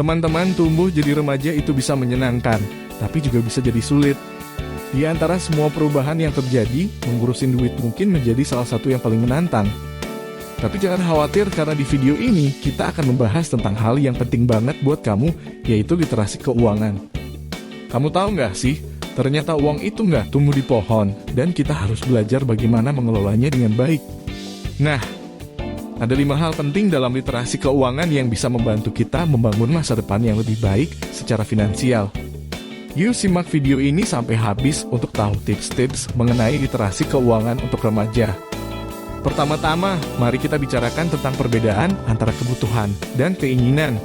Teman-teman, tumbuh jadi remaja itu bisa menyenangkan, tapi juga bisa jadi sulit. Di antara semua perubahan yang terjadi, mengurusin duit mungkin menjadi salah satu yang paling menantang. Tapi jangan khawatir karena di video ini kita akan membahas tentang hal yang penting banget buat kamu, yaitu literasi keuangan. Kamu tahu nggak sih, ternyata uang itu nggak tumbuh di pohon, dan kita harus belajar bagaimana mengelolanya dengan baik. Nah, ada 5 hal penting dalam literasi keuangan yang bisa membantu kita membangun masa depan yang lebih baik secara finansial. Yuk simak video ini sampai habis untuk tahu tips-tips mengenai literasi keuangan untuk remaja. Pertama-tama, mari kita bicarakan tentang perbedaan antara kebutuhan dan keinginan.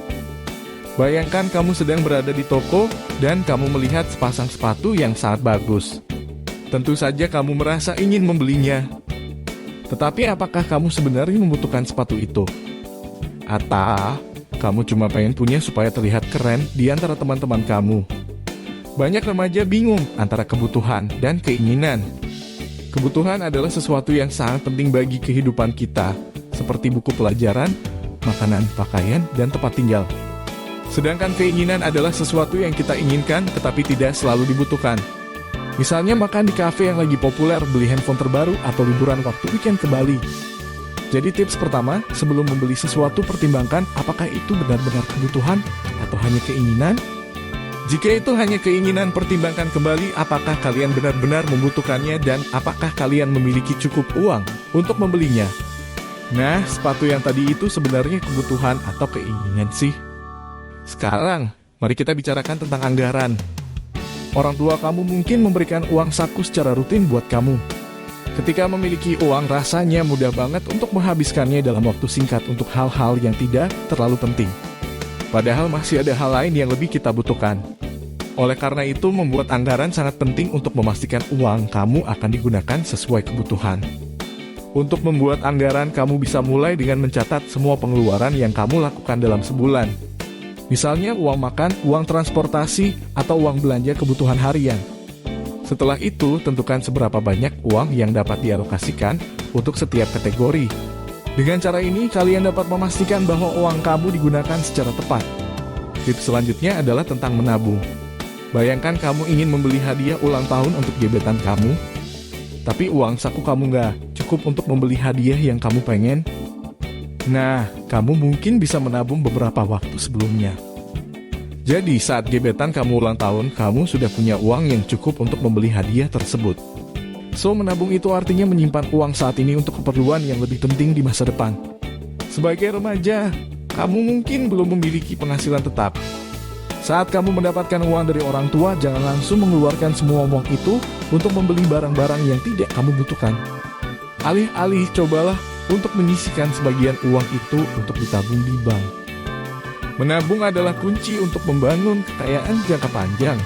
Bayangkan kamu sedang berada di toko dan kamu melihat sepasang sepatu yang sangat bagus. Tentu saja kamu merasa ingin membelinya. Tetapi apakah kamu sebenarnya membutuhkan sepatu itu? Atau kamu cuma pengen punya supaya terlihat keren di antara teman-teman kamu? Banyak remaja bingung antara kebutuhan dan keinginan. Kebutuhan adalah sesuatu yang sangat penting bagi kehidupan kita, seperti buku pelajaran, makanan, pakaian, dan tempat tinggal. Sedangkan keinginan adalah sesuatu yang kita inginkan tetapi tidak selalu dibutuhkan. Misalnya makan di kafe yang lagi populer, beli handphone terbaru, atau liburan waktu weekend ke Bali. Jadi tips pertama, sebelum membeli sesuatu pertimbangkan apakah itu benar-benar kebutuhan atau hanya keinginan. Jika itu hanya keinginan, pertimbangkan kembali apakah kalian benar-benar membutuhkannya dan apakah kalian memiliki cukup uang untuk membelinya. Nah, sepatu yang tadi itu sebenarnya kebutuhan atau keinginan sih? Sekarang, mari kita bicarakan tentang anggaran. Orang tua kamu mungkin memberikan uang saku secara rutin buat kamu. Ketika memiliki uang, rasanya mudah banget untuk menghabiskannya dalam waktu singkat untuk hal-hal yang tidak terlalu penting. Padahal masih ada hal lain yang lebih kita butuhkan. Oleh karena itu, membuat anggaran sangat penting untuk memastikan uang kamu akan digunakan sesuai kebutuhan. Untuk membuat anggaran, kamu bisa mulai dengan mencatat semua pengeluaran yang kamu lakukan dalam sebulan. Misalnya uang makan, uang transportasi, atau uang belanja kebutuhan harian. Setelah itu, tentukan seberapa banyak uang yang dapat dialokasikan untuk setiap kategori. Dengan cara ini, kalian dapat memastikan bahwa uang kamu digunakan secara tepat. Tips selanjutnya adalah tentang menabung. Bayangkan kamu ingin membeli hadiah ulang tahun untuk gebetan kamu, tapi uang saku kamu nggak cukup untuk membeli hadiah yang kamu pengen. Nah, kamu mungkin bisa menabung beberapa waktu sebelumnya. Jadi, saat gebetan kamu ulang tahun, kamu sudah punya uang yang cukup untuk membeli hadiah tersebut. So, menabung itu artinya menyimpan uang saat ini untuk keperluan yang lebih penting di masa depan. Sebagai remaja, kamu mungkin belum memiliki penghasilan tetap. Saat kamu mendapatkan uang dari orang tua, jangan langsung mengeluarkan semua uang itu untuk membeli barang-barang yang tidak kamu butuhkan. Alih-alih, cobalah untuk menyisihkan sebagian uang itu untuk ditabung di bank. Menabung adalah kunci untuk membangun kekayaan jangka panjang.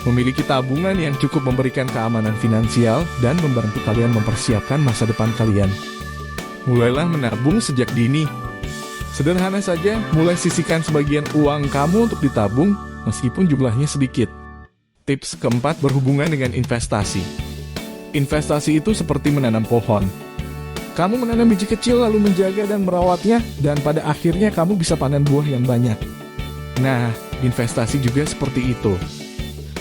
Memiliki tabungan yang cukup memberikan keamanan finansial dan membantu kalian mempersiapkan masa depan kalian. Mulailah menabung sejak dini. Sederhana saja, mulai sisihkan sebagian uang kamu untuk ditabung, meskipun jumlahnya sedikit. Tips keempat berhubungan dengan investasi. Investasi itu seperti menanam pohon. Kamu menanam biji kecil lalu menjaga dan merawatnya, dan pada akhirnya kamu bisa panen buah yang banyak. Nah, investasi juga seperti itu.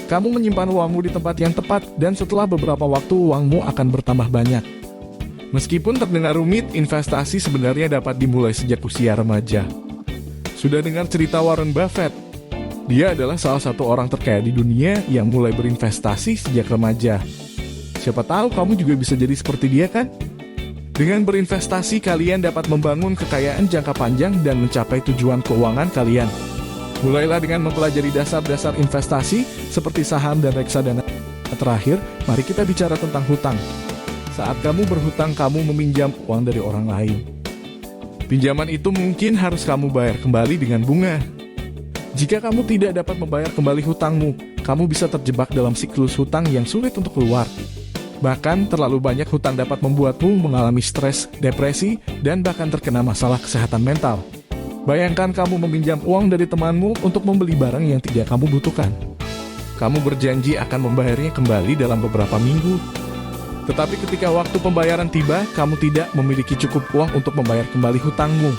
Kamu menyimpan uangmu di tempat yang tepat, dan setelah beberapa waktu uangmu akan bertambah banyak. Meskipun terdengar rumit, investasi sebenarnya dapat dimulai sejak usia remaja. Sudah dengar cerita Warren Buffett? Dia adalah salah satu orang terkaya di dunia yang mulai berinvestasi sejak remaja. Siapa tahu kamu juga bisa jadi seperti dia kan? Dengan berinvestasi, kalian dapat membangun kekayaan jangka panjang dan mencapai tujuan keuangan kalian. Mulailah dengan mempelajari dasar-dasar investasi seperti saham dan reksadana. Terakhir, mari kita bicara tentang hutang. Saat kamu berhutang, kamu meminjam uang dari orang lain. Pinjaman itu mungkin harus kamu bayar kembali dengan bunga. Jika kamu tidak dapat membayar kembali hutangmu, kamu bisa terjebak dalam siklus hutang yang sulit untuk keluar. Bahkan, terlalu banyak hutang dapat membuatmu mengalami stres, depresi, dan bahkan terkena masalah kesehatan mental. Bayangkan kamu meminjam uang dari temanmu untuk membeli barang yang tidak kamu butuhkan. Kamu berjanji akan membayarnya kembali dalam beberapa minggu. Tetapi ketika waktu pembayaran tiba, kamu tidak memiliki cukup uang untuk membayar kembali hutangmu.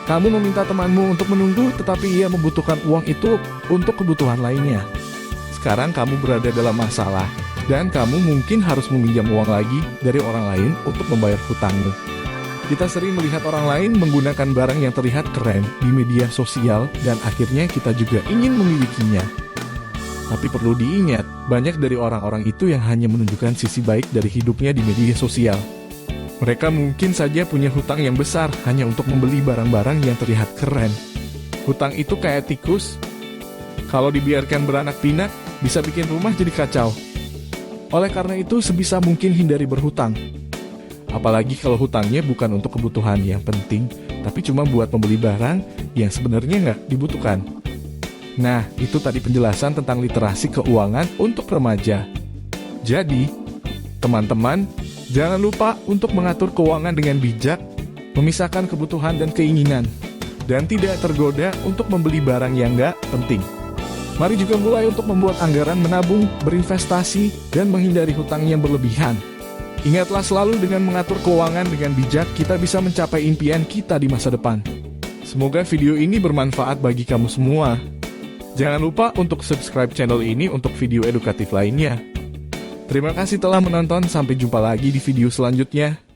Kamu meminta temanmu untuk menunggu, tetapi ia membutuhkan uang itu untuk kebutuhan lainnya. Sekarang kamu berada dalam masalah, dan kamu mungkin harus meminjam uang lagi dari orang lain untuk membayar hutangmu. Kita sering melihat orang lain menggunakan barang yang terlihat keren di media sosial, dan akhirnya kita juga ingin memilikinya. Tapi perlu diingat, banyak dari orang-orang itu yang hanya menunjukkan sisi baik dari hidupnya di media sosial. Mereka mungkin saja punya hutang yang besar hanya untuk membeli barang-barang yang terlihat keren. Hutang itu kayak tikus. Kalau dibiarkan beranak pinak, bisa bikin rumah jadi kacau. Oleh karena itu, sebisa mungkin hindari berhutang. Apalagi kalau hutangnya bukan untuk kebutuhan yang penting, tapi cuma buat membeli barang yang sebenarnya nggak dibutuhkan. Nah, itu tadi penjelasan tentang literasi keuangan untuk remaja. Jadi, teman-teman, jangan lupa untuk mengatur keuangan dengan bijak, memisahkan kebutuhan dan keinginan, dan tidak tergoda untuk membeli barang yang nggak penting. Mari juga mulai untuk membuat anggaran menabung, berinvestasi, dan menghindari hutang yang berlebihan. Ingatlah selalu dengan mengatur keuangan dengan bijak, kita bisa mencapai impian kita di masa depan. Semoga video ini bermanfaat bagi kamu semua. Jangan lupa untuk subscribe channel ini untuk video edukatif lainnya. Terima kasih telah menonton, sampai jumpa lagi di video selanjutnya.